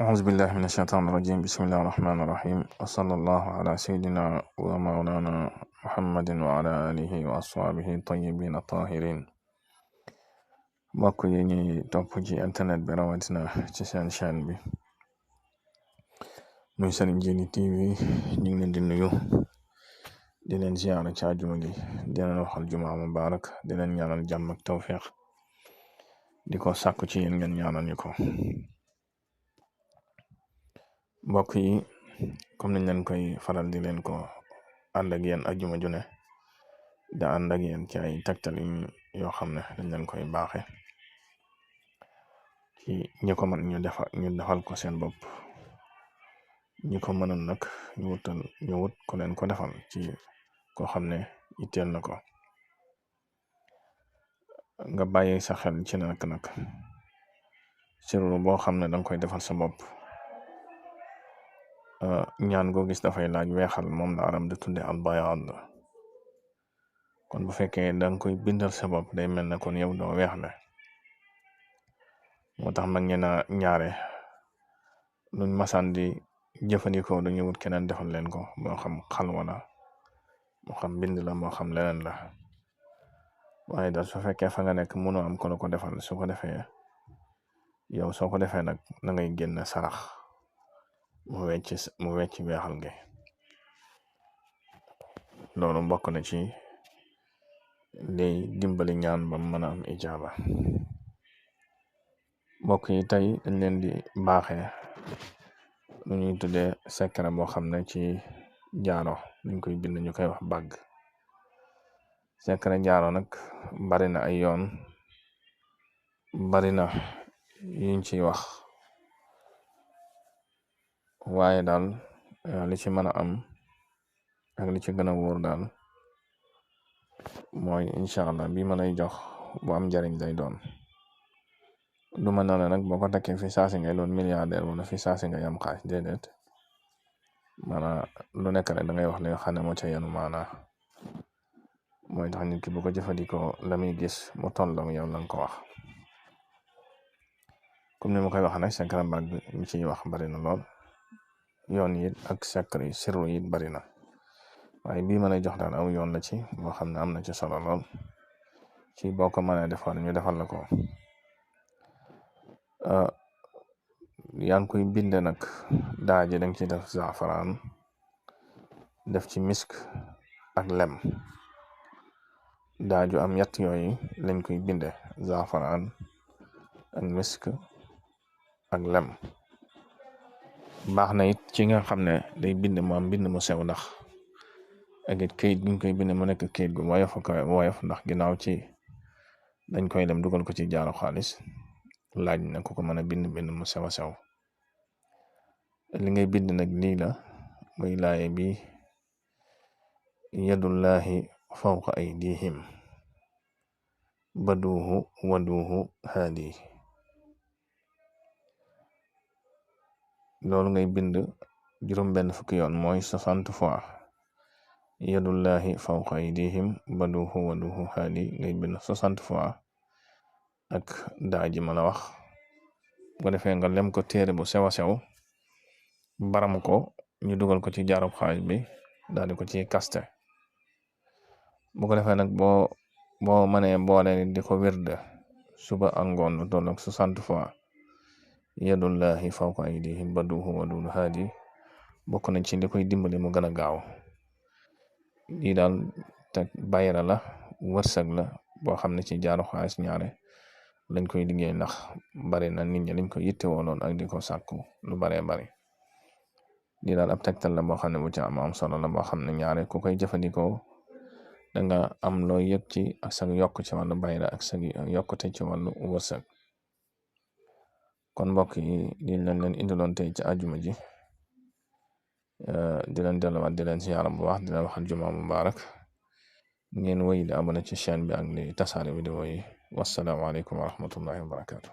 أعوذ بالله من الشيطان الرجيم بسم الله الرحمن الرحيم وصلى الله على سيدنا ومولانا محمد وعلى آله وأصحابه الطيبين الطاهرين mbokk yi ñuy topp ci internet bi rawatina ci seen chaîne bi muy Serigne Djily TV ñu ngi leen di nuyu di leen ziyaara ci àjjuma gi di leen waxal jumaa mubaarak di leen ñaanal jàmm ak tawfiq di ko sàkku ci yéen ngeen ñaanal ñu ko. mbokk yi comme niñ leen koy faral di leen ko ànd ak yéen ajjuma ju ne da ànd ak yéen ci ay tegtal yoo xam ne dañ leen koy baaxe ci ñi ko mën ñu defal ko seen bopp, ñi ko mënoon nag ñu wut ko leen ko defal ci koo xam ne itteel na ko. nga bàyyi sa xel ci nag sirru boo xam ne danga koy defal sa bopp. ñaan goo gis dafay laaj weexal, moom la arab di tudde al bayaad. kon bu fekkee danga koy bindal sa bopp day mel ne kon yow doo weexle. moo tax mag ñena ñaare luñ masaan di jëfandikoo dañuy wut keneen defal leen ko, moo xam xalwa la moo xam bind la moo xam leneen la. waaye daal su fekkee fa nga nekk mënoo am ko la ko defal, su ko defee yow soo ko defee nag na ngay génn sarax mu wecc weexal gi. loolu bokk na ci liy dimbali ñaan ba mën a am ijaaba. mbokk yi tey dañ leen di baaxee lu ñuy tuddee secret boo xam ne ci jaaro dañ koy bind ñu koy wax bàgg. secret jaaro nag bari na ay yoon, bari na yuñ ciy wax, waaye daal li ci mën a am ak li ci gën a wóor daal mooy incha allah bi ma lay jox bu am njariñ lay doon. du ma ne la nag boo ko takkee fi saasi ngay doon milliardaire wala fi saasi ngay am xaalis, déedéet. maanaam lu nekk rek da ngay wax li nga xam ne moo ca yenu maanaa mooy tax nit ki bu ko jëfandikoo la muy gis mu tolloog yow la nga ko wax. comme ni ma koy wax nag secret bàgg ñu ciy wax bari na lool, yoon yi ak secret sirru yi bari na, waaye bii ma lay jox daal aw yoon la ci boo xam ne am na ci solo lool ci boo ko mënee defal ñu defal la ko. yaa ngi koy binde nag daaji danga ci def zaafaraan, def ci misk ak lem. daaju am ñett yooyu lañ koy binde, zaafaraan ak misk ak lem. baax na it ci nga xam ne day bind mu am bind mu sew, ndax ak it kayit guñ koy bind mu nekk kayit gu woyof ndax ginnaaw ci dañ koy lem dugal ko ci jaaro xaalis, laaj na ku ko mën a bind mu sew a sew. li ngay bind nag lii la muy laaye bi yadullahi fawqa aydihim baduuhu waduuhu haadi. loolu ngay bind juróom-benn fukki yoon mooy 60 fois. yadullahi fawqa aydihim baduuhu waduuhu haadi ngay bind 60 fois ak daaji ma la wax. bu ko defee nga lem ko téere bu sew a sew, baram ko ñu dugal ko ci jaarub xaalis bi daal di ko ci kaste. bu ko defee nag boo mënee boole di ko wirde suba ak ngoon lu toll ak 60 fois yadullahi fawqa aydihim baduuhu waduuhu haadi bokk nañ ci li koy dimbali mu gën a gaaw. lii daal te bayra la, wërsëg la boo xam ne ci jaaru xaalis ñaare lañ koy liggéey, ndax bari na nit ñi lañ ko yittewoo lool ak di ko sàkku lu baree bari. lii daal ab tegtal la boo xam ne bu ci am solo la boo xam ne ñaare ku koy jëfandikoo da nga am loo yëg ci ak sa yokk ci wàllu bayra ak sa yokkute ci wàllu wërsëg. kon mbokk yi lii lañ leen indiloon tey ci àjjuma ji, di leen delluwaat di leen ziyaara bu baax, di leen waxal jumaa mubaarak. ngeen wéy di abonné ci chaîne bi ak di tasaare vidéo yi. wassalaamu aleykum wa rahmatullahi wa barakatuh.